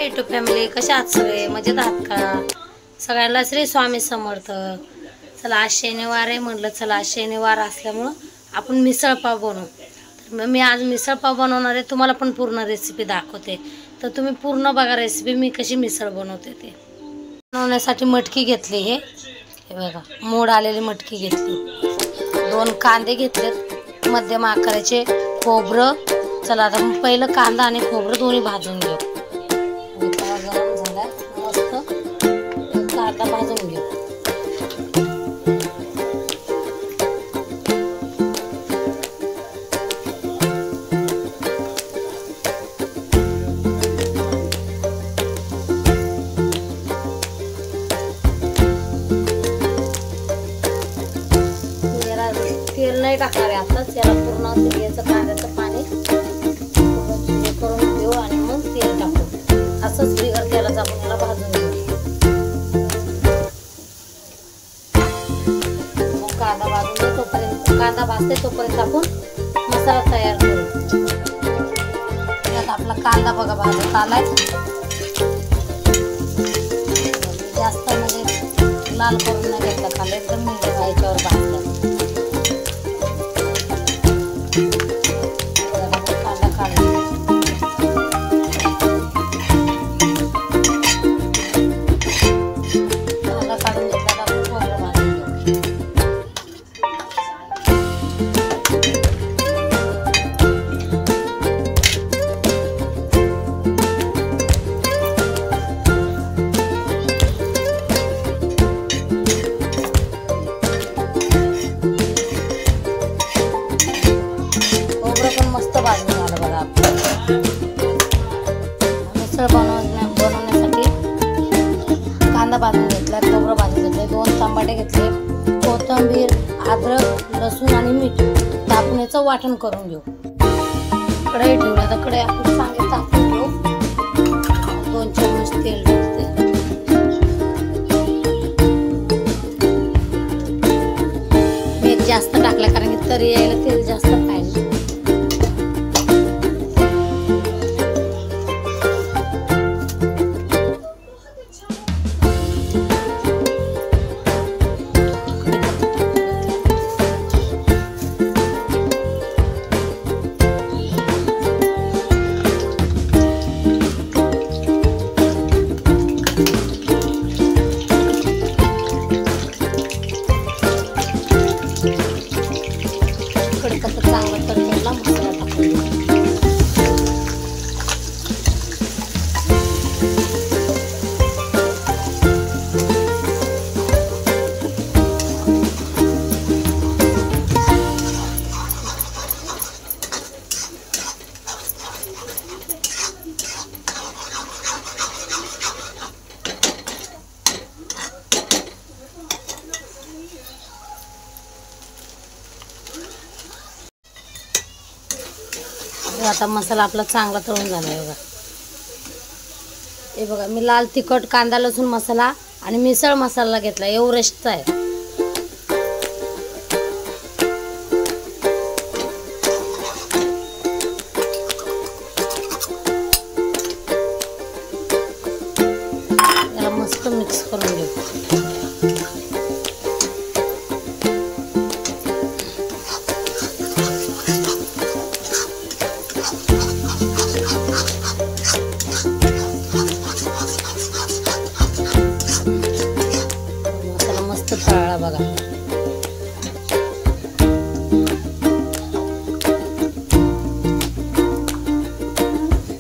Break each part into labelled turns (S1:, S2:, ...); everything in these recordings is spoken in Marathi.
S1: युट्यूब फॅमिली कशा आहात सगळे? मजेत आहात का? सगळ्यांना श्री स्वामी समर्थ. चला आज शनिवार आहे, म्हटलं चला आज शनिवार असल्यामुळं आपण मिसळपाव बनवू. तर मी आज मिसळपाव बनवणार आहे. तुम्हाला पण पूर्ण रेसिपी दाखवते, तर तुम्ही पूर्ण बघा रेसिपी मी कशी मिसळ बनवते ते. बनवण्यासाठी मटकी घेतली, हे बघा मोड आलेली मटकी घेतली. 2 कांदे घेतलेत मध्यम आकाराचे. खोबरं, चला आता पहिलं कांदा आणि खोबरं दोन्ही भाजून घेऊ. गरम झाला मस्त कांदा भाजून घेऊ. तेल नाही टाकणार आहे आताच, याला पूर्ण याचं कांद्याचं पाणी करून घेऊ आणि मग तेल टाकू. असंच बिगर तेलाचं आपण याला भाजून घेऊ. मग कांदा भाजून घेऊ. तोपर्यंत कांदा भाजते तोपर्यंत आपण मसाला तयार करू. आता आपला कांदा बघा भाजत आलाय. जास्त म्हणजे लाल करून नाही घेतला कांदा, एकदम मीडियम याच्यावर भाजला. कांदा काढून मस्त भाजून झालं बघा. मिसळ बनवण्यासाठी कांदा भाजून घेतला, खोबरं भाजून घेतले, 2 टमाटे घेतले, कोथिंबीर, अद्रक, लसूण आणि मीठ टाकून याचं वाटण करून घेऊ. कढई ठेवल्या तर कढई आपण चांगली तापवून घेऊ. 2 चम्मच तेल टाकते. मीठ जास्त टाकलं कारण की तरी यायला तेल जास्त पाहिजे. चांगला तडतडला मसाला टाकून घेऊ. आता मसाला आपला चांगला तळून झाला आहे बघा. हे बघा मी लाल तिखट, कांदा, लसूण मसाला आणि मिसळ मसाला घेतला, एव्हरेस्टचा आहे. याला मस्त मिक्स करून घेऊ. तळला बघा.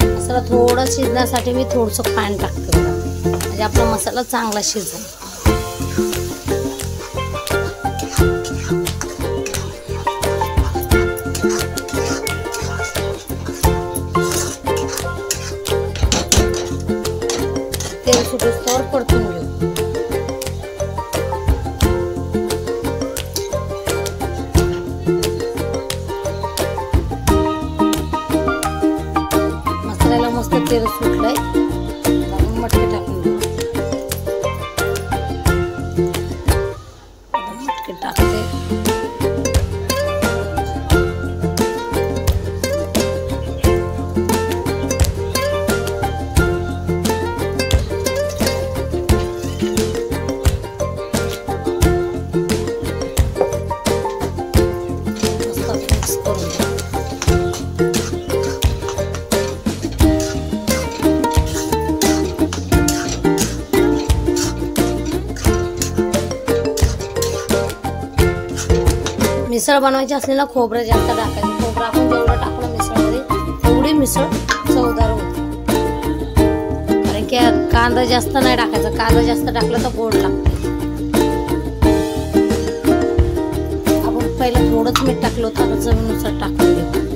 S1: मसाला थोडा शिजण्यासाठी मी थोडंसं पाणी टाकते बघा, म्हणजे आपला मसाला चांगला शिजेल. तेल सुटूस्तोवर परतून घेऊ. मस्त तेल सुटलंय. मटकी टाकून घेऊ. मटकी टाकते. मिसळ बनवायची असली ना खोबरं जास्त टाकायचं. खोबरं आपण जेवढं टाकलं मिसळमध्ये तेवढी मिसळ चवदार होते. कारण की कांदा जास्त नाही टाकायचा, कांदा जास्त टाकला तर गोड लागते. आपण पहिलं थोडंच मीठ टाकलं होतं, आता चवीनुसार टाकून घेऊ.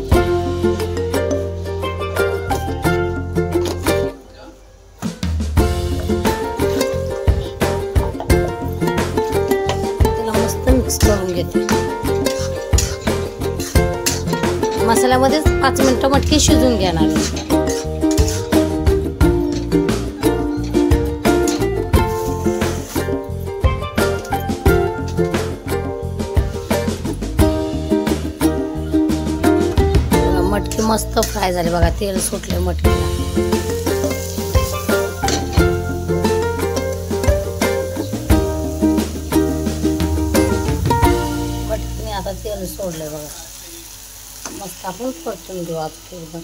S1: करून घेते. मसाल्यामध्येच 5 मिनिटं मटकी शिजून घेणार. मटकी मस्त फ्राय झाली बघा, तेल सुटले मटकीला. आता तेल सोडलंय बघा, मस्त आपण परतून घेऊ आता एकदम.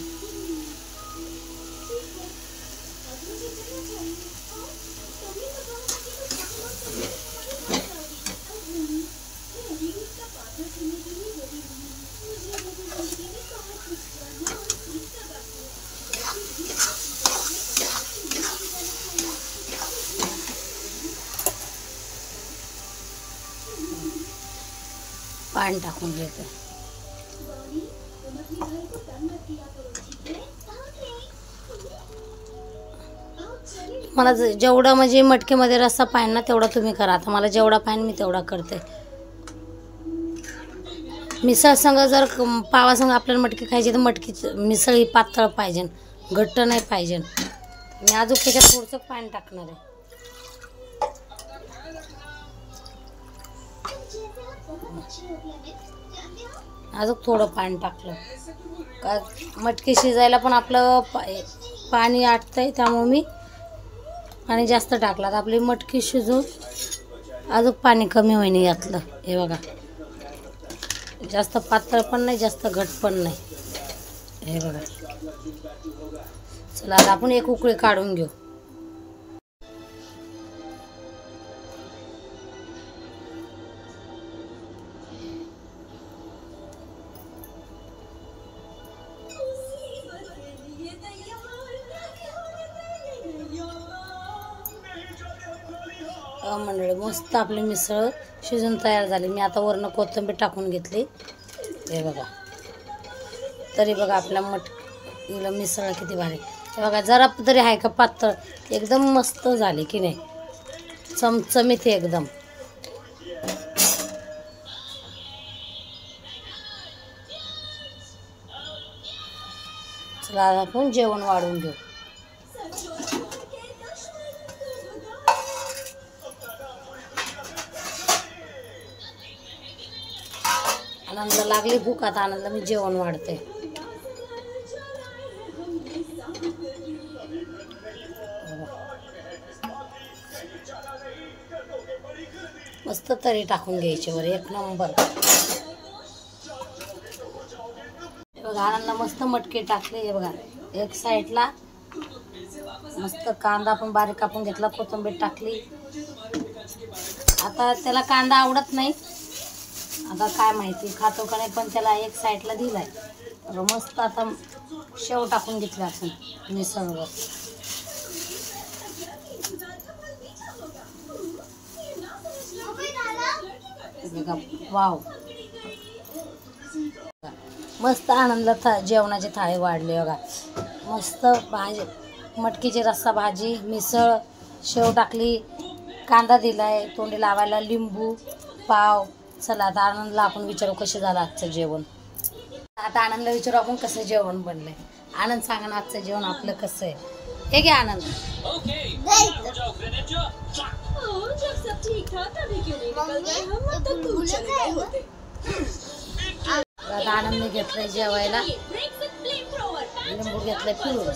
S1: पाणी टाकून घेते. मला जेवढं म्हणजे मटकीमध्ये रस्सा पाहिजे ना तेवढा तुम्ही करा. आता मला जेवढा पाहिजे मी तेवढा करते. मिसळ संग जर पावासंग आपल्याला मटकी खायची तर मटकी मिसळ ही पातळ पाहिजे, घट्ट नाही पाहिजे. मी अजून त्याच्यात थोडंसं पाणी टाकणार आहे. अजून थोडं पाणी टाकलं का मटकी शिजायला पण आपलं पाणी आटतंय, त्यामुळे मी पाणी जास्त टाकलं. आपली मटकी शिजून अजून पाणी कमी होईने घातलं. हे बघा, जास्त पातळ पण नाही जास्त घट पण नाही. हे बघा, चला आता आपण एक उकळी काढून घेऊ. मंडळी मस्त आपली मिसळ शिजून तयार झाली. मी आता वरनं कोथिंबीर टाकून घेतली. हे बघा, तरी बघा आपल्या मटकीला मिसळ किती भारी. हे बघा, जरा तरी आहे का पातळ, एकदम मस्त झाली की नाही, चमचमीत एकदम. चला आपण जेवण वाढवून घेऊ. आनंदला लागली भूक, आता आनंदला मी जेवण वाढते. मस्त तरी टाकून घ्यायची वर, एक नंबर. बघा, आनंदला मस्त मटकी टाकली. हे बघा, एक साईडला मस्त कांदा पण बारीक कापून घेतला, कोथिंबीर टाकली. आता त्याला कांदा आवडत नाही, आता काय माहिती खातो का नाही, पण त्याला एक साईडला दिलाय. तर मस्त आता शेव टाकून घेतला आपण मिसळवर. वाव, मस्त आनंदला जेवणाची थाळी वाढली बघा. मस्त भाजी, मटकीची रस्सा भाजी, मिसळ, शेव टाकली, कांदा दिलाय तोंडी लावायला, लिंबू, पाव. चला आता आनंदला आपण विचारू कसे झालं आजचं जेवण. आता आनंदला विचारू आपण कसं जेवण बनलंय. आनंद सांगा ना आजचं जेवण आपलं कसं आहे. हे घे आनंद. आता आनंदने घेतलंय जेवायला, लिंबू घेतलंय पिळून.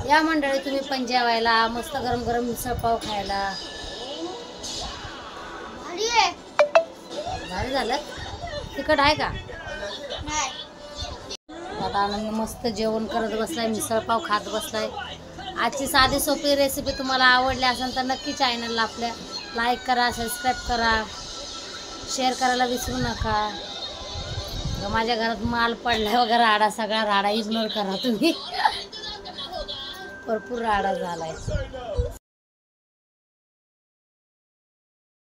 S1: या मंडळी तुम्ही पण जेवायला, मस्त गरम गरम मिसळ पाव खायला. भारी झालं. तिखट आहे का? आता आनंद मस्त जेवण करत बसलाय, मिसळ पाव खात बसलाय. आजची साधी सोपी रेसिपी तुम्हाला आवडली असेल तर नक्की चॅनलला आपल्या लाईक करा, सबस्क्राईब करा. शेअर करायला विसरू नका. माझ्या घरात माल पडलाय वगैरे, राडा सगळा राडा इग्नोर करा तुम्ही. भरपूर राडा झालाय.